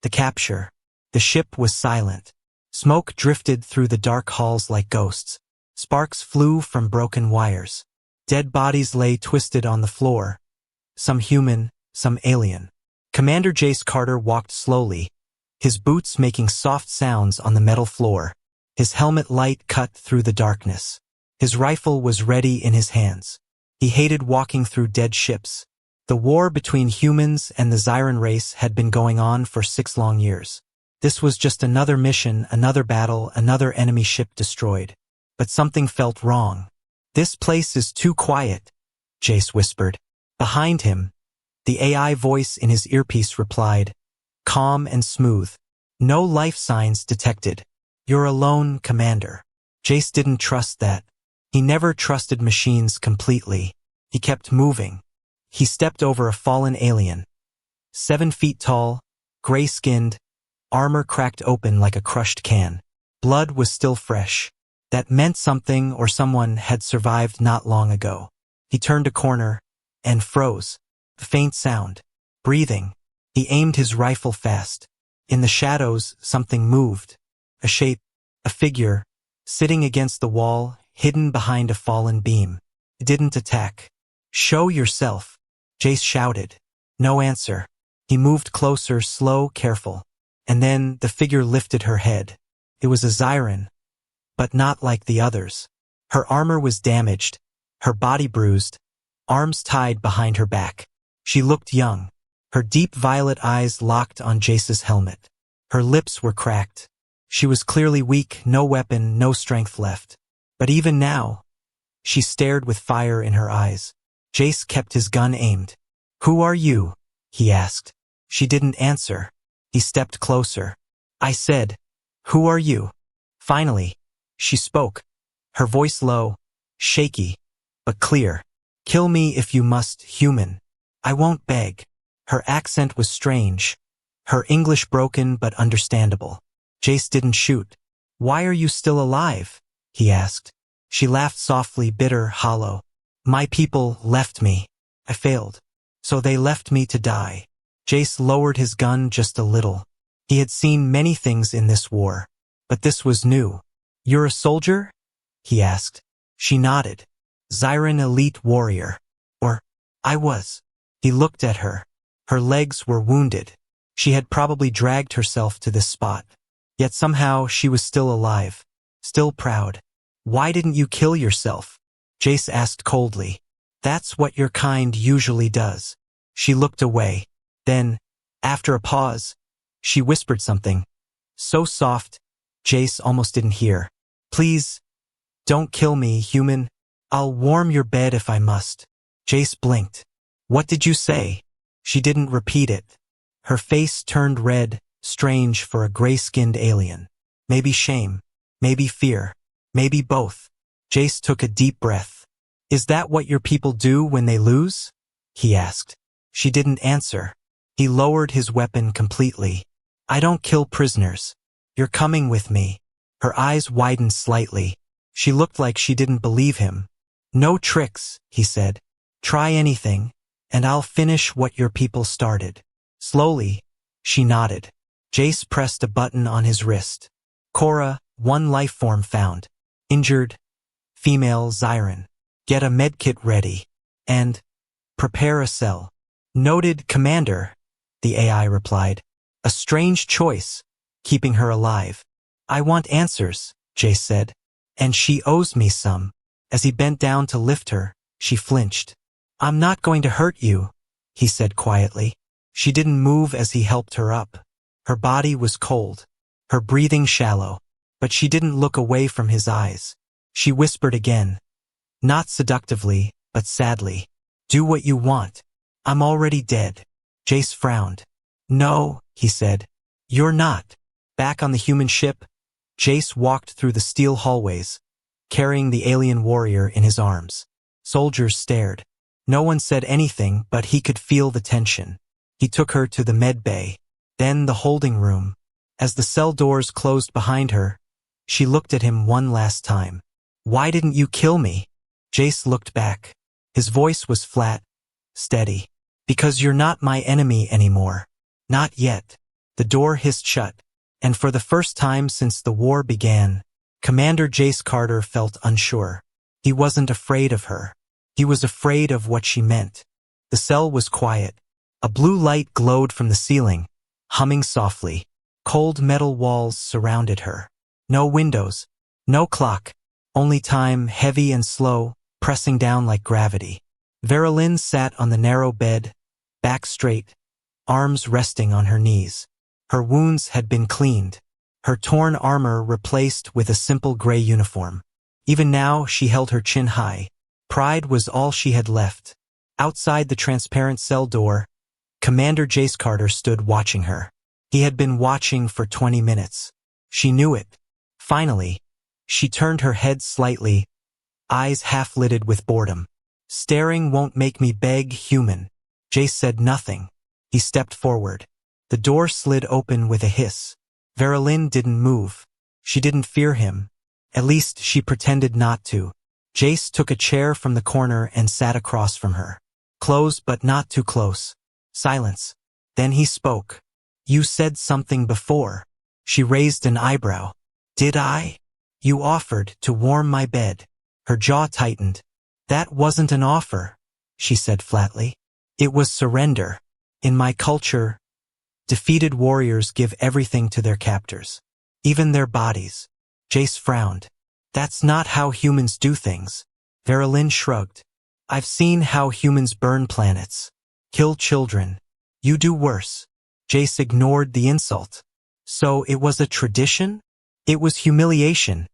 The capture. The ship was silent. Smoke drifted through the dark halls like ghosts. Sparks flew from broken wires. Dead bodies lay twisted on the floor. Some human, some alien. Commander Jace Carter walked slowly, his boots making soft sounds on the metal floor. His helmet light cut through the darkness. His rifle was ready in his hands. He hated walking through dead ships. The war between humans and the Zyran race had been going on for 6 long years. This was just another mission, another battle, another enemy ship destroyed. But something felt wrong. "This place is too quiet," Jace whispered. Behind him, the AI voice in his earpiece replied, calm and smooth. "No life signs detected. You're alone, Commander." Jace didn't trust that. He never trusted machines completely. He kept moving. He stepped over a fallen alien. 7 feet tall, gray-skinned, armor cracked open like a crushed can. Blood was still fresh. That meant something or someone had survived not long ago. He turned a corner and froze. A faint sound. Breathing. He aimed his rifle fast. In the shadows, something moved. A shape, a figure, sitting against the wall, hidden behind a fallen beam. It didn't attack. "Show yourself," Jace shouted. No answer. He moved closer, slow, careful. And then the figure lifted her head. It was a Zyran, but not like the others. Her armor was damaged, her body bruised, arms tied behind her back. She looked young. Her deep violet eyes locked on Jace's helmet. Her lips were cracked. She was clearly weak, no weapon, no strength left. But even now, she stared with fire in her eyes. Jace kept his gun aimed. "Who are you?" he asked. She didn't answer. He stepped closer. "I said, who are you?" Finally, she spoke, her voice low, shaky, but clear. "Kill me if you must, human. I won't beg." Her accent was strange, her English broken but understandable. Jace didn't shoot. "Why are you still alive?" he asked. She laughed softly, bitter, hollow. "My people left me. I failed. So they left me to die." Jace lowered his gun just a little. He had seen many things in this war, but this was new. "You're a soldier?" he asked. She nodded. "Zyran elite warrior. Or, I was." He looked at her. Her legs were wounded. She had probably dragged herself to this spot. Yet somehow she was still alive, still proud. "Why didn't you kill yourself?" Jace asked coldly. "That's what your kind usually does." She looked away. Then, after a pause, she whispered something, so soft, Jace almost didn't hear. "Please, don't kill me, human. I'll warm your bed if I must." Jace blinked. "What did you say?" She didn't repeat it. Her face turned red, strange for a gray-skinned alien. Maybe shame, maybe fear, maybe both. Jace took a deep breath. "Is that what your people do when they lose?" he asked. She didn't answer. He lowered his weapon completely. "I don't kill prisoners. You're coming with me." Her eyes widened slightly. She looked like she didn't believe him. "No tricks," he said. "Try anything, and I'll finish what your people started." Slowly, she nodded. Jace pressed a button on his wrist. "Cora, 1 life form found. Injured. Female Zyran. Get a medkit ready. And prepare a cell." "Noted, Commander," the AI replied. "A strange choice, keeping her alive." "I want answers," Jace said. "And she owes me some." As he bent down to lift her, she flinched. "I'm not going to hurt you," he said quietly. She didn't move as he helped her up. Her body was cold, her breathing shallow, but she didn't look away from his eyes. She whispered again, not seductively, but sadly, "Do what you want. I'm already dead." Jace frowned. "No," he said. "You're not." Back on the human ship, Jace walked through the steel hallways, carrying the alien warrior in his arms. Soldiers stared. No one said anything, but he could feel the tension. He took her to the med bay, then the holding room. As the cell doors closed behind her, she looked at him one last time. "Why didn't you kill me?" Jace looked back. His voice was flat, steady. "Because you're not my enemy anymore. Not yet." The door hissed shut, and for the first time since the war began, Commander Jace Carter felt unsure. He wasn't afraid of her. He was afraid of what she meant. The cell was quiet. A blue light glowed from the ceiling, humming softly. Cold metal walls surrounded her. No windows, no clock, only time, heavy and slow, pressing down like gravity. Verilyn sat on the narrow bed, back straight, arms resting on her knees. Her wounds had been cleaned, her torn armor replaced with a simple gray uniform. Even now she held her chin high. Pride was all she had left. Outside the transparent cell door, Commander Jace Carter stood watching her. He had been watching for 20 minutes. She knew it. Finally, she turned her head slightly, eyes half-lidded with boredom. Staring won't make me beg, human. Jace said nothing. He stepped forward. The door slid open with a hiss. Verilyn didn't move. She didn't fear him. At least she pretended not to. Jace took a chair from the corner and sat across from her. Close but not too close. Silence. Then he spoke. You said something before. She raised an eyebrow. Did I? You offered to warm my bed. Her jaw tightened. That wasn't an offer, she said flatly. It was surrender. In my culture, defeated warriors give everything to their captors. Even their bodies. Jace frowned. That's not how humans do things. Verilyn shrugged. I've seen how humans burn planets. Kill children. You do worse. Jace ignored the insult. So it was a tradition? It was humiliation,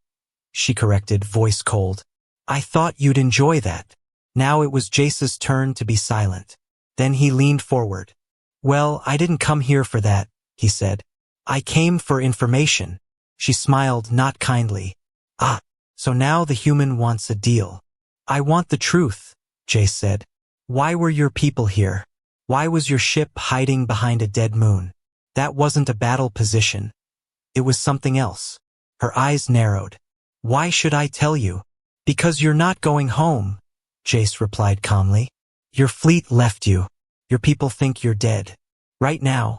she corrected, voice cold. I thought you'd enjoy that. Now it was Jace's turn to be silent. Then he leaned forward. Well, I didn't come here for that, he said. I came for information. She smiled, not kindly. Ah, so now the human wants a deal. I want the truth, Jace said. Why were your people here? Why was your ship hiding behind a dead moon? That wasn't a battle position. It was something else. Her eyes narrowed. Why should I tell you? Because you're not going home, Jace replied calmly. Your fleet left you. Your people think you're dead. Right now,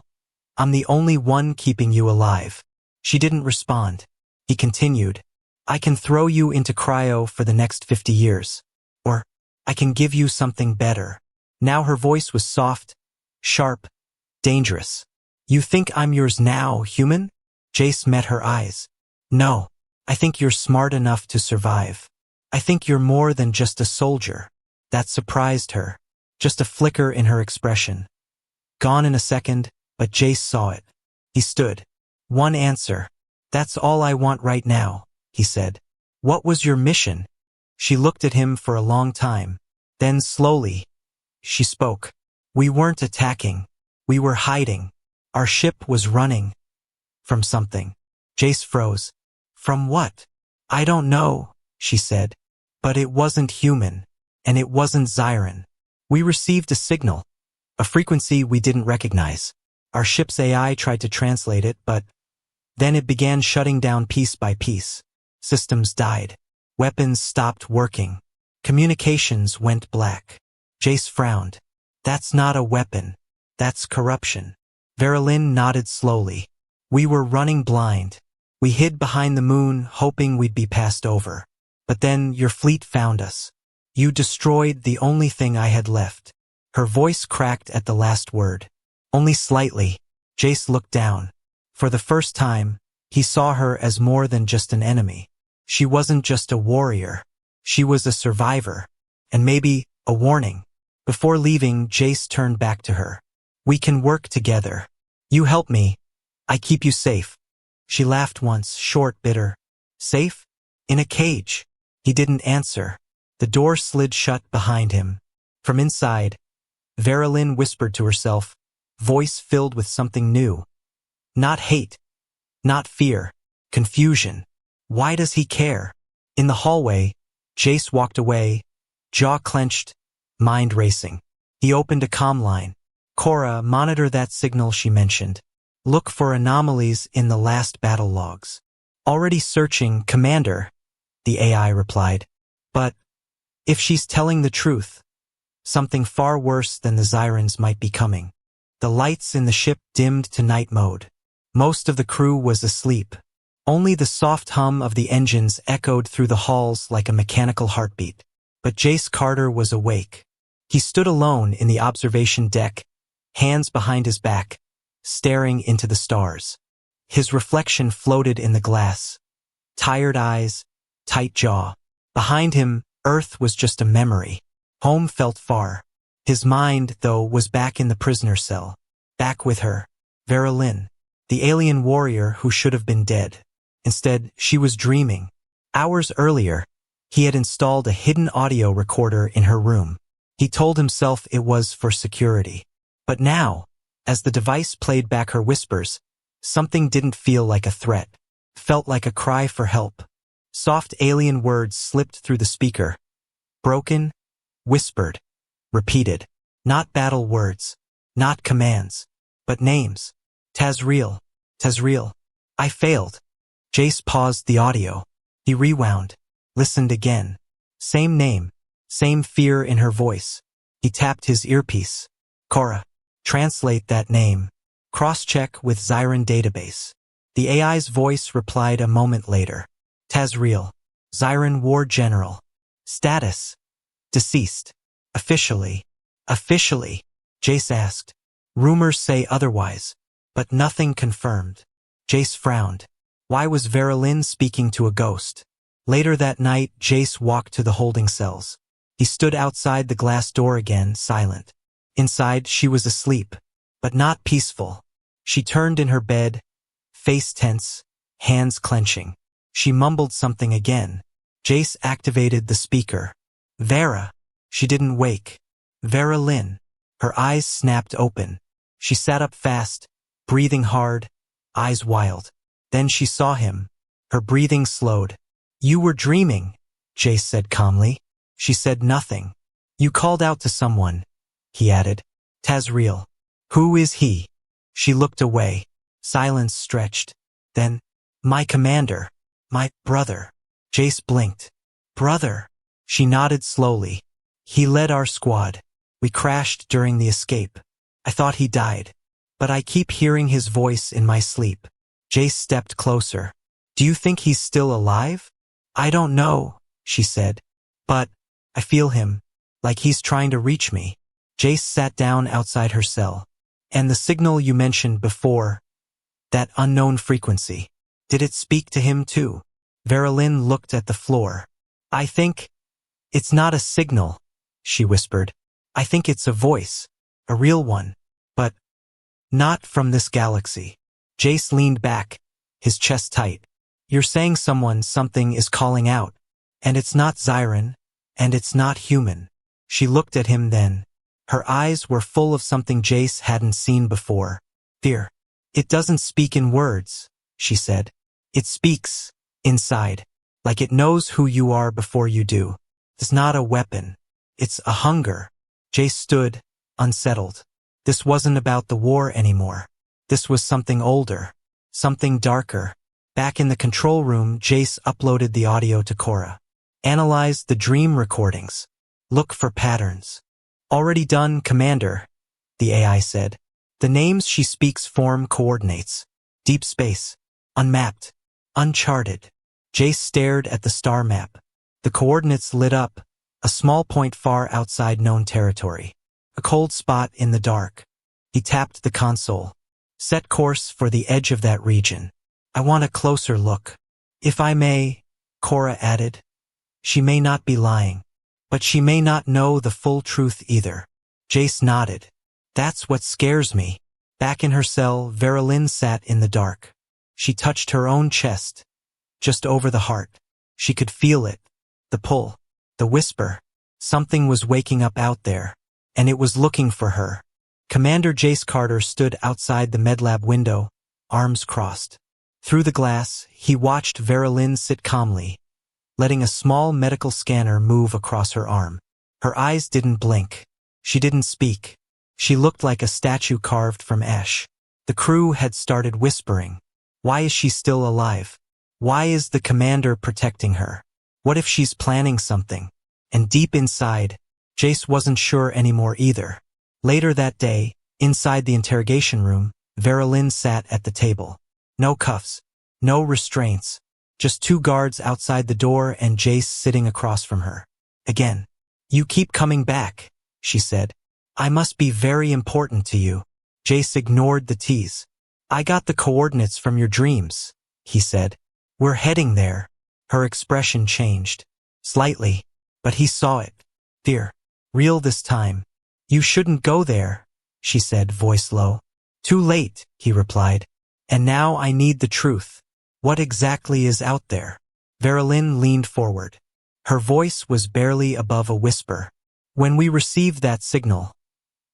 I'm the only one keeping you alive. She didn't respond. He continued. I can throw you into cryo for the next 50 years. Or, I can give you something better. Now her voice was soft, sharp, dangerous. You think I'm yours now, human? Jace met her eyes. No, I think you're smart enough to survive. I think you're more than just a soldier. That surprised her. Just a flicker in her expression. Gone in a second, but Jace saw it. He stood. One answer. That's all I want right now, he said. What was your mission? She looked at him for a long time. Then slowly, she spoke. We weren't attacking. We were hiding. Our ship was running. From something. Jace froze. From what? I don't know, she said. But it wasn't human. And it wasn't Zyran. We received a signal. A frequency we didn't recognize. Our ship's AI tried to translate it, but then it began shutting down piece by piece. Systems died. Weapons stopped working. Communications went black. Jace frowned. That's not a weapon. That's corruption. Verilyn nodded slowly. We were running blind. We hid behind the moon, hoping we'd be passed over. But then your fleet found us. You destroyed the only thing I had left. Her voice cracked at the last word. Only slightly. Jace looked down. For the first time, he saw her as more than just an enemy. She wasn't just a warrior. She was a survivor. And maybe a warning. Before leaving, Jace turned back to her. We can work together. You help me. I keep you safe. She laughed once, short, bitter. Safe? In a cage. He didn't answer. The door slid shut behind him. From inside, Verilyn whispered to herself, voice filled with something new. Not hate. Not fear. Confusion. Why does he care? In the hallway, Jace walked away, jaw clenched, mind racing. He opened a comm line. Cora, monitor that signal she mentioned. Look for anomalies in the last battle logs. Already searching, Commander, the AI replied. But if she's telling the truth, something far worse than the Zyrans might be coming. The lights in the ship dimmed to night mode. Most of the crew was asleep. Only the soft hum of the engines echoed through the halls like a mechanical heartbeat. But Jace Carter was awake. He stood alone in the observation deck, hands behind his back, staring into the stars. His reflection floated in the glass. Tired eyes, tight jaw. Behind him, Earth was just a memory. Home felt far. His mind, though, was back in the prisoner cell. Back with her, Vera Lynn, the alien warrior who should have been dead. Instead, she was dreaming. Hours earlier, he had installed a hidden audio recorder in her room. He told himself it was for security. But now, as the device played back her whispers, something didn't feel like a threat. Felt like a cry for help. Soft alien words slipped through the speaker. Broken, whispered, repeated. Not battle words, not commands, but names. Tazriel, Tazriel. I failed. Jace paused the audio. He rewound, listened again. Same name, same fear in her voice. He tapped his earpiece. Cora, translate that name. Cross-check with Zyron database. The AI's voice replied a moment later. Tazriel, Zyron War General. Status, deceased. Officially. Officially, Jace asked. Rumors say otherwise, but nothing confirmed. Jace frowned. Why was Vera Lynn speaking to a ghost? Later that night, Jace walked to the holding cells. He stood outside the glass door again, silent. Inside, she was asleep, but not peaceful. She turned in her bed, face tense, hands clenching. She mumbled something again. Jace activated the speaker. Vera. She didn't wake. Vera Lynn. Her eyes snapped open. She sat up fast, breathing hard, eyes wild. Then she saw him. Her breathing slowed. You were dreaming, Jace said calmly. She said nothing. You called out to someone, he added. Tazriel. Who is he? She looked away. Silence stretched. Then, my commander. My brother. Jace blinked. Brother. She nodded slowly. He led our squad. We crashed during the escape. I thought he died. But I keep hearing his voice in my sleep. Jace stepped closer. Do you think he's still alive? I don't know, she said. But I feel him, like he's trying to reach me. Jace sat down outside her cell. And the signal you mentioned before, that unknown frequency, did it speak to him too? Vera Lynn looked at the floor. I think it's not a signal, she whispered. I think it's a voice, a real one, but not from this galaxy. Jace leaned back, his chest tight. You're saying something is calling out, and it's not Zyron, and it's not human. She looked at him then. Her eyes were full of something Jace hadn't seen before. Fear. It doesn't speak in words, she said. It speaks inside, like it knows who you are before you do. It's not a weapon. It's a hunger. Jace stood, unsettled. This wasn't about the war anymore. This was something older, something darker. Back in the control room, Jace uploaded the audio to Cora. Analyze the dream recordings. Look for patterns. Already done, Commander, the AI said. The names she speaks form coordinates. Deep space. Unmapped. Uncharted. Jace stared at the star map. The coordinates lit up, a small point far outside known territory. A cold spot in the dark. He tapped the console. Set course for the edge of that region. I want a closer look. If I may, Cora added. She may not be lying, but she may not know the full truth either. Jace nodded. That's what scares me. Back in her cell, Vera Lynn sat in the dark. She touched her own chest, just over the heart. She could feel it, the pull, the whisper. Something was waking up out there, and it was looking for her. Commander Jace Carter stood outside the medlab window, arms crossed. Through the glass, he watched Vera Lynn sit calmly, letting a small medical scanner move across her arm. Her eyes didn't blink. She didn't speak. She looked like a statue carved from ash. The crew had started whispering. Why is she still alive? Why is the commander protecting her? What if she's planning something? And deep inside, Jace wasn't sure anymore either. Later that day, Inside the interrogation room, Verilyn sat at the table. No cuffs, no restraints, just two guards outside the door and Jace sitting across from her. Again. You keep coming back, she said. I must be very important to you. Jace ignored the tease. I got the coordinates from your dreams, he said. We're heading there. Her expression changed. Slightly, but he saw it. Fear. Real this time. You shouldn't go there, she said, voice low. Too late, he replied. And now I need the truth. What exactly is out there? Verilyn leaned forward. Her voice was barely above a whisper. When we received that signal,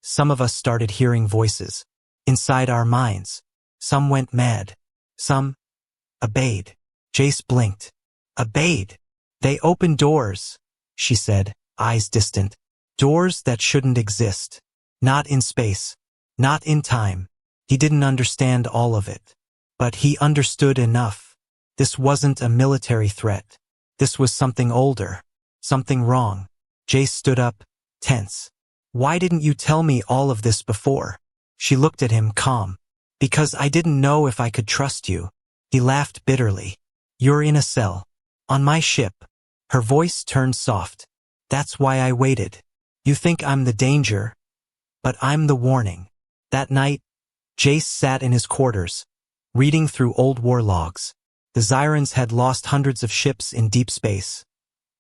some of us started hearing voices. Inside our minds. Some went mad. Some obeyed. Jace blinked. Obeyed. They opened doors, she said, eyes distant. Doors that shouldn't exist. Not in space. Not in time. He didn't understand all of it. But he understood enough. This wasn't a military threat. This was something older. Something wrong. Jace stood up, tense. Why didn't you tell me all of this before? She looked at him, calm. Because I didn't know if I could trust you. He laughed bitterly. You're in a cell. On my ship. Her voice turned soft. That's why I waited. You think I'm the danger, but I'm the warning. That night, Jace sat in his quarters, reading through old war logs. The Zyrans had lost hundreds of ships in deep space,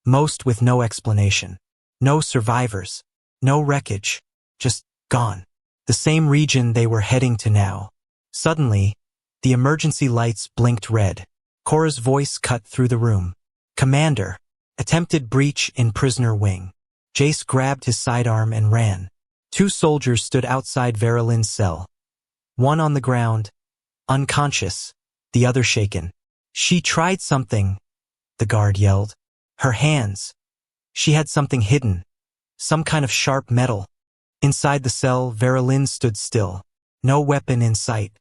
most with no explanation. No survivors, no wreckage, just gone. The same region they were heading to now. Suddenly, the emergency lights blinked red. Cora's voice cut through the room. Commander, attempted breach in prisoner wing. Jace grabbed his sidearm and ran. Two soldiers stood outside Verilyn's cell. One on the ground, unconscious, the other shaken. She tried something, the guard yelled. Her hands. She had something hidden. Some kind of sharp metal. Inside the cell, Verilyn stood still. No weapon in sight.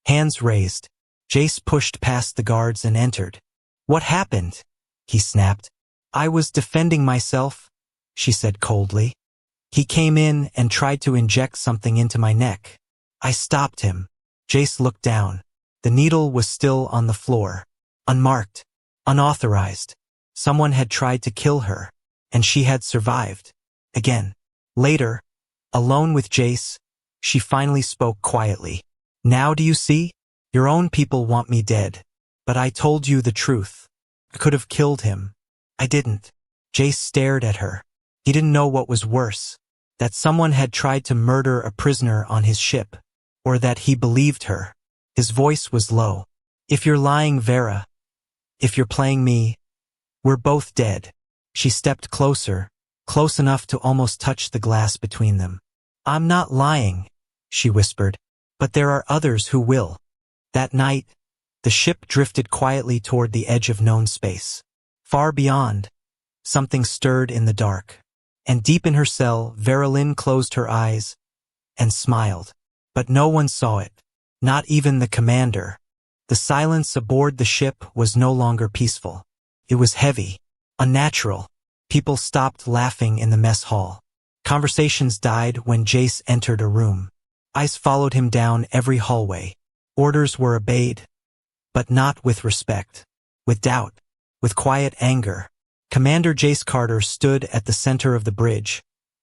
Hands raised. Jace pushed past the guards and entered. What happened? He snapped. I was defending myself, she said coldly. He came in and tried to inject something into my neck. I stopped him. Jace looked down. The needle was still on the floor. Unmarked. Unauthorized. Someone had tried to kill her, and she had survived. Again. Later, alone with Jace, she finally spoke quietly. Now do you see? Your own people want me dead. But I told you the truth. I could have killed him. I didn't. Jace stared at her. He didn't know what was worse. That someone had tried to murder a prisoner on his ship. Or that he believed her. His voice was low. If you're lying, Vera. If you're playing me. We're both dead. She stepped closer, close enough to almost touch the glass between them. I'm not lying, she whispered. But there are others who will. That night, the ship drifted quietly toward the edge of known space. Far beyond, something stirred in the dark. And deep in her cell, Verilyn closed her eyes and smiled. But no one saw it. Not even the commander. The silence aboard the ship was no longer peaceful. It was heavy, unnatural. People stopped laughing in the mess hall. Conversations died when Jace entered a room. Eyes followed him down every hallway. Orders were obeyed, but not with respect. With doubt. With quiet anger. Commander Jace Carter stood at the center of the bridge,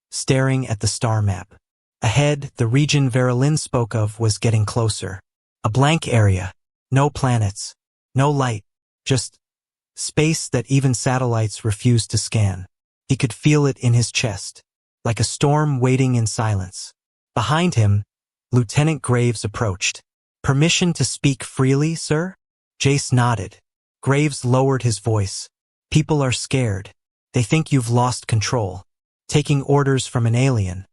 staring at the star map. Ahead, the region Verilyn spoke of was getting closer. A blank area. No planets. No light. Just space that even satellites refused to scan. He could feel it in his chest, like a storm waiting in silence. Behind him, Lieutenant Graves approached. Permission to speak freely, sir? Jace nodded. Graves lowered his voice. People are scared. They think you've lost control. Taking orders from an alien.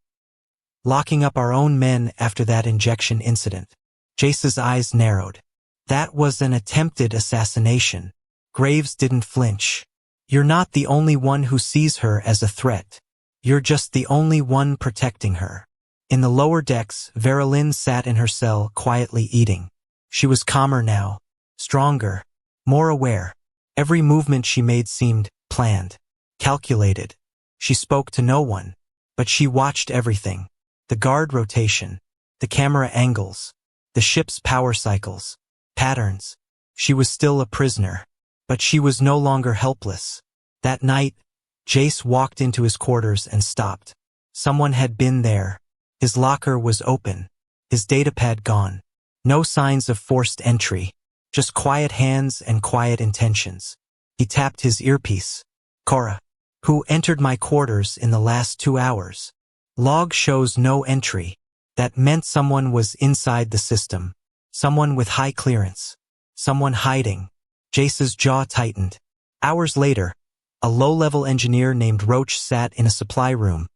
Locking up our own men after that injection incident. Jace's eyes narrowed. That was an attempted assassination. Graves didn't flinch. You're not the only one who sees her as a threat. You're just the only one protecting her. In the lower decks, Verilyn sat in her cell, quietly eating. She was calmer now. Stronger. More aware. Every movement she made seemed planned. Calculated. She spoke to no one. But she watched everything. The guard rotation. The camera angles. The ship's power cycles. Patterns. She was still a prisoner. But she was no longer helpless. That night, Jace walked into his quarters and stopped. Someone had been there. His locker was open. His datapad gone. No signs of forced entry. Just quiet hands and quiet intentions. He tapped his earpiece. Cora. Who entered my quarters in the last 2 hours? Log shows no entry. That meant someone was inside the system. Someone with high clearance. Someone hiding. Jace's jaw tightened. Hours later, a low-level engineer named Roach sat in a supply room,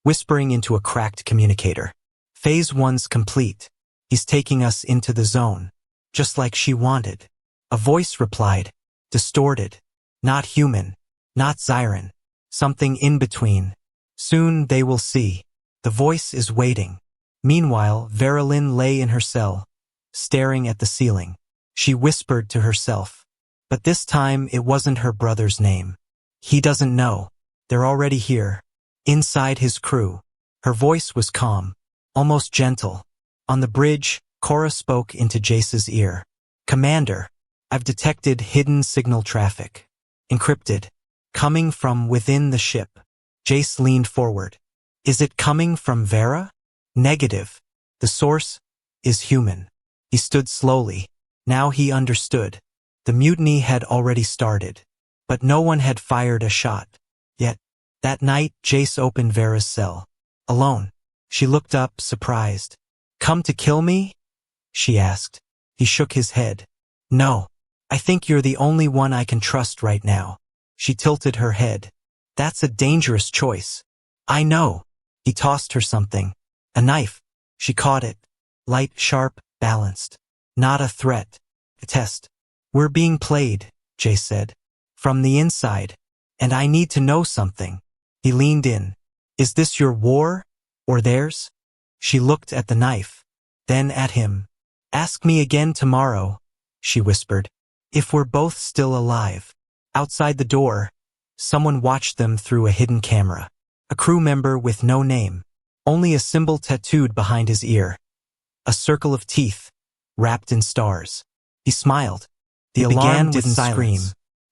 whispering into a cracked communicator. Phase 1's complete. He's taking us into the zone. Just like she wanted. A voice replied. Distorted. Not human. Not Zyron. Something in between. Soon they will see. The voice is waiting. Meanwhile, Verilyn lay in her cell, staring at the ceiling. She whispered to herself. But this time it wasn't her brother's name. He doesn't know. They're already here. Inside his crew. Her voice was calm, almost gentle. On the bridge, Cora spoke into Jace's ear. Commander, I've detected hidden signal traffic. Encrypted. Coming from within the ship. Jace leaned forward. Is it coming from Vera? Negative. The source is human. He stood slowly. Now he understood. The mutiny had already started. But no one had fired a shot. Yet, that night, Jace opened Vera's cell. Alone. She looked up, surprised. Come to kill me? She asked. He shook his head. No. I think you're the only one I can trust right now. She tilted her head. That's a dangerous choice. I know. He tossed her something. A knife. She caught it. Light, sharp, balanced. Not a threat. A test. We're being played, Jace said. From the inside. And I need to know something. He leaned in. Is this your war? Or theirs? She looked at the knife. Then at him. Ask me again tomorrow, she whispered. If we're both still alive. Outside the door, someone watched them through a hidden camera. A crew member with no name. Only a symbol tattooed behind his ear. A circle of teeth, wrapped in stars. He smiled. The alarm didn't scream.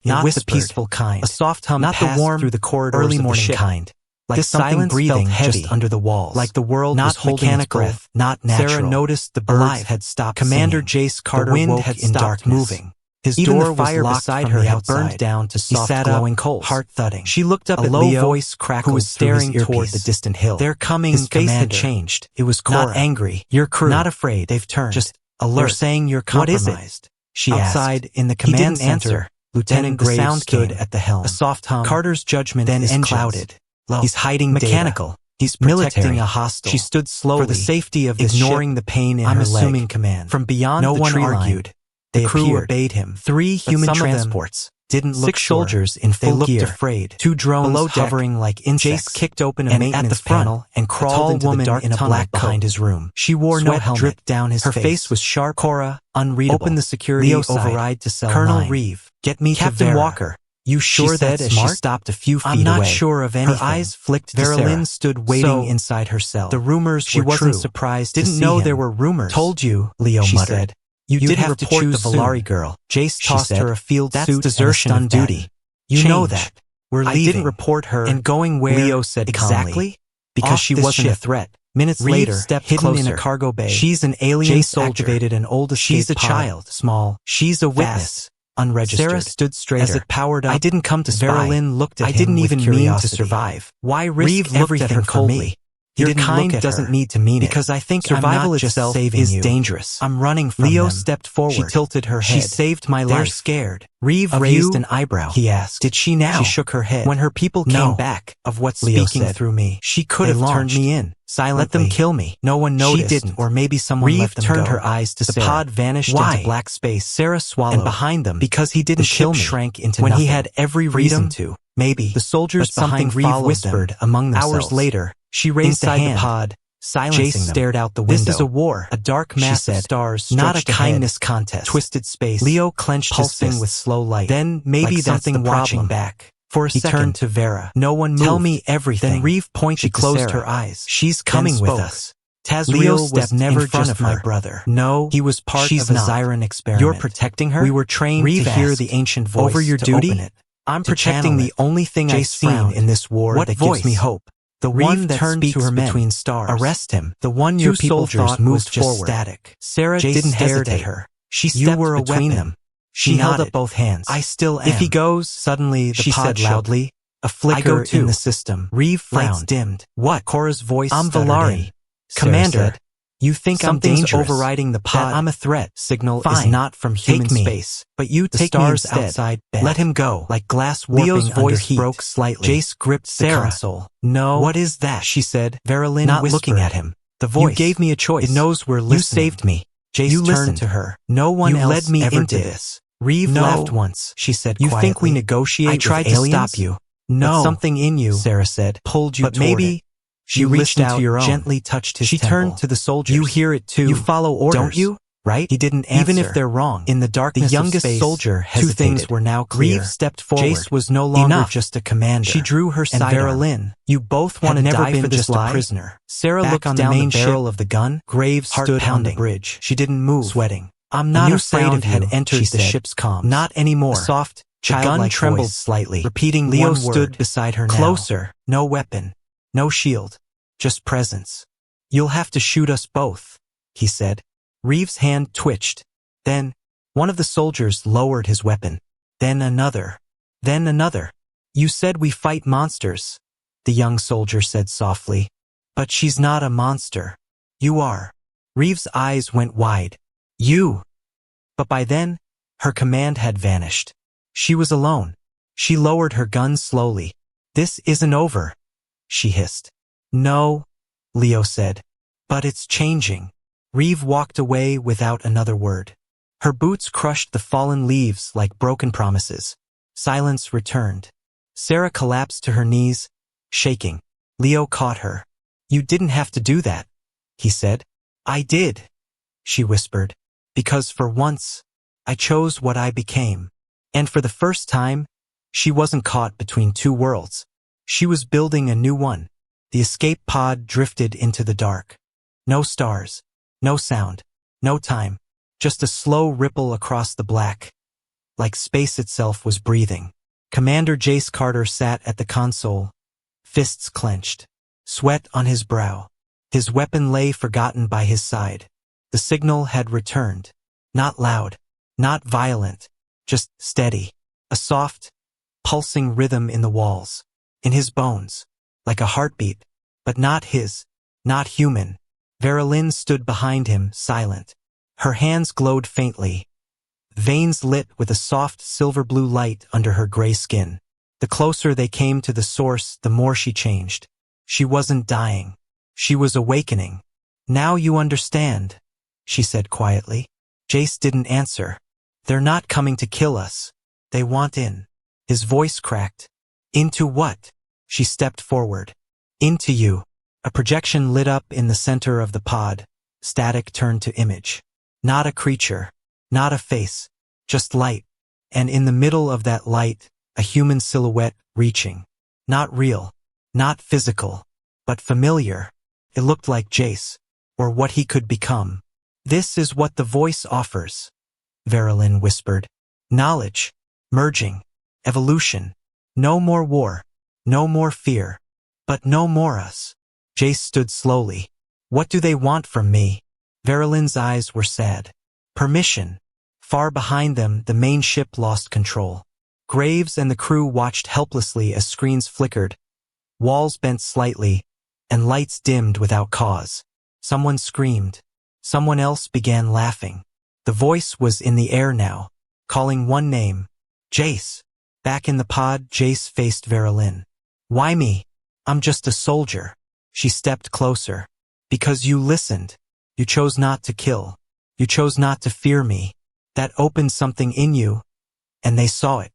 Not the peaceful kind. A soft hum not the warm through the corridors early morning of the ship. Kind. Like this silence breathing heavy just under the walls. Like the world not was holding mechanical, its breath, not natural. Sarah noticed the birds had stopped Commander singing. Jace Carter the wind woke had in darkness. Moving. His even door the fire was beside her had burned down to soft glowing coals. Heart thudding. She looked up at low Leo, voice crackled who was staring toward the distant hill. They're coming, his face had changed. It was Cora. Not angry. Your crew. Not afraid. They've turned. Just alert. They're saying you're compromised. What is it? She outside asked. In the command center, Lieutenant Grave stood at the helm. A soft hum. Carter's judgment then is clouded. Low. He's hiding mechanical. Data. He's protecting a hostile. She stood slowly for the safety of ignoring the pain in her leg. I'm assuming command. From beyond no the one tree argued. The crew obeyed him. 3 human transports didn't look 6 soldiers in full gear, afraid. 2 drones below hovering like insects. Jace kicked open a maintenance panel and crawled into the dark in a black behind his room. She wore no helmet. Dripped down his face. Her face was sharp. Cora, unreadable. Open the security override to cell Colonel 9. Reeve, get me Captain to Vera. Walker. You sure that's smart? She stopped a few feet away. I'm not sure of anything. Her eyes flicked to Sarah. Verilyn stood waiting inside her cell. The rumors she were wasn't true. Surprised to Didn't know him. There were rumors. Told you, Leo she muttered. Said. You did have to choose the Valari girl. Jace tossed her a field suit. That's desertion on duty. You know that. We're leaving. I didn't report her. And going where? Leo said exactly. Because she wasn't a threat. Minutes later, stepped hidden closer. In a cargo bay. She's an alien soldier. Activated an old escape She's a pod. Child. Small. She's a witness. Unregistered. Sarah stood straighter. As it powered up. I didn't come to spy. Verilyn looked at him. I didn't even mean to survive. Why risk everything for me? Your kind doesn't need to mean it. Because I think survival itself is dangerous. I'm running from Leo them. Stepped forward. She tilted her head. She saved my life. They're scared. Reeve raised an eyebrow. He asked. Did she now? She shook her head. When her people came back of what's speaking through me, she could have turned me in. Silently. Let them kill me. No one noticed. She didn't. Or maybe someone Reeve left them turned go. Her eyes to Sarah. The pod vanished into black space. Sarah swallowed. And behind them, because he didn't kill me, shrank into when nothing. He had every reason to. Maybe. The soldiers behind Reeve whispered among themselves. Hours later, she raised a hand. The pod, silencing Jace them. Stared out the window. This is a war. A dark mass of stars, not a kindness contest. Twisted space. Leo clenched pulsing his fists with slow light. Then maybe like that's something watching back. For a second, turned to Vera. No one moved. Tell me everything. Then Reeve pointed. She closed her eyes. She's coming with us. Tazriel was never in front of my brother. No, he was part of a Zyran experiment. You're protecting her? We were trained to hear the ancient voice over your duty. Open it. I'm protecting the only thing I've seen in this war that gives me hope. The one that speaks between stars. Arrest him. The one your people thought moved forward. Static. Sarah didn't hesitate her. She stepped between them. She held up both hands. I still am. If he goes, suddenly the pod said loudly, a flicker in the system. Reeve frowned. Dimmed. What? Cora's voice I'm Valari. Commander, you think something's I'm dangerous. Overriding the pod. I'm a threat. Signal is not from human space. But you take stars me outside. Bed. Let him go. Like glass warping Leo's voice heat. Broke slightly. Jace gripped Sarah. The console. No. What is that? She said. Verilyn not whispered. Looking at him. The voice. You gave me a choice. It knows we're listening. You saved me. Jace you turned to her. No one else led me ever into this. Reeve laughed once. She said quietly. You think we negotiate I tried with aliens? To stop you. No. But something in you, Sarah said, pulled you but toward maybe it. She reached out, your own. Gently touched his temple. Turned to the soldiers. You hear it too. You follow orders, don't you? Right? He didn't answer. Even if they're wrong. In the darkness, the youngest of space, soldier hesitated. Two things were now clear. Reeve stepped forward. Jace was no longer just a commander. She drew her sidearm. And Verilyn, you both want to die for this lie? Prisoner. Sarah back looked on down the main barrel of the gun. Graves stood on the bridge. She didn't move, sweating. I'm not afraid of you. Had entered the ship's comms. Not anymore. A soft, childlike gun trembled slightly, repeating Leo stood beside her now. Closer. No weapon. No shield. Just presence. You'll have to shoot us both, he said. Reeve's hand twitched. Then, one of the soldiers lowered his weapon. Then another. Then another. You said we fight monsters, the young soldier said softly. But she's not a monster. You are. Reeve's eyes went wide. You. But by then, her command had vanished. She was alone. She lowered her gun slowly. This isn't over, she hissed. No, Leo said. But it's changing. Reeve walked away without another word. Her boots crushed the fallen leaves like broken promises. Silence returned. Sarah collapsed to her knees, shaking. Leo caught her. You didn't have to do that, he said. I did, she whispered. Because for once, I chose what I became. And for the first time, she wasn't caught between two worlds. She was building a new one. The escape pod drifted into the dark. No stars, no sound, no time, just a slow ripple across the black, like space itself was breathing. Commander Jace Carter sat at the console, fists clenched, sweat on his brow. His weapon lay forgotten by his side. The signal had returned. Not loud, not violent, just steady. A soft, pulsing rhythm in the walls, in his bones, like a heartbeat, but not his, not human. Verilyn stood behind him, silent. Her hands glowed faintly, veins lit with a soft silver-blue light under her gray skin. The closer they came to the source, the more she changed. She wasn't dying. She was awakening. Now you understand, she said quietly. Jace didn't answer. They're not coming to kill us. They want in. His voice cracked. Into what? She stepped forward. Into you. A projection lit up in the center of the pod. Static turned to image. Not a creature. Not a face. Just light. And in the middle of that light, a human silhouette reaching. Not real. Not physical. But familiar. It looked like Jace. Or what he could become. This is what the voice offers, Verilyn whispered. Knowledge. Merging. Evolution. No more war. No more fear. But no more us. Jace stood slowly. What do they want from me? Verilyn's eyes were sad. Permission. Far behind them, the main ship lost control. Graves and the crew watched helplessly as screens flickered, walls bent slightly, and lights dimmed without cause. Someone screamed. Someone else began laughing. The voice was in the air now, calling one name. Jace. Back in the pod, Jace faced Verilyn. Why me? I'm just a soldier. She stepped closer. Because you listened. You chose not to kill. You chose not to fear me. That opened something in you, and they saw it.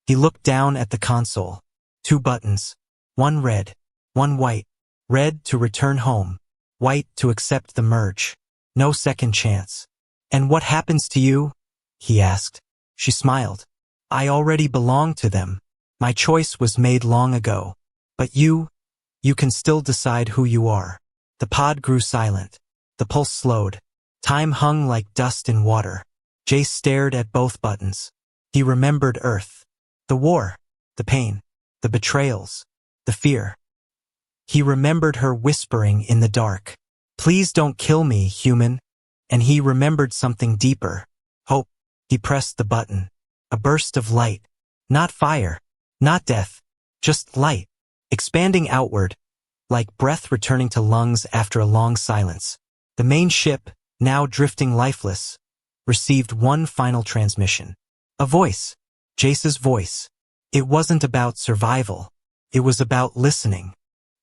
He looked down at the console. 2 buttons. One red, one white. Red to return home. White to accept the merge. No second chance. And what happens to you? He asked. She smiled. I already belong to them. My choice was made long ago. But you can still decide who you are. The pod grew silent. The pulse slowed. Time hung like dust in water. Jace stared at both buttons. He remembered Earth. The war. The pain. The betrayals. The fear. He remembered her whispering in the dark, "Please don't kill me, human." And he remembered something deeper. Hope. He pressed the button. A burst of light. Not fire. Not death. Just light. Expanding outward, like breath returning to lungs after a long silence. The main ship, now drifting lifeless, received one final transmission. A voice. Jace's voice. It wasn't about survival. It was about listening.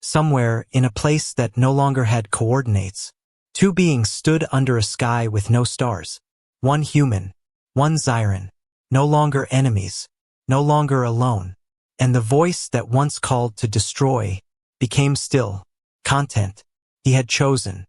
Somewhere, in a place that no longer had coordinates, two beings stood under a sky with no stars. One human, one Zyran. No longer enemies. No longer alone. And the voice that once called to destroy became still. Content. He had chosen.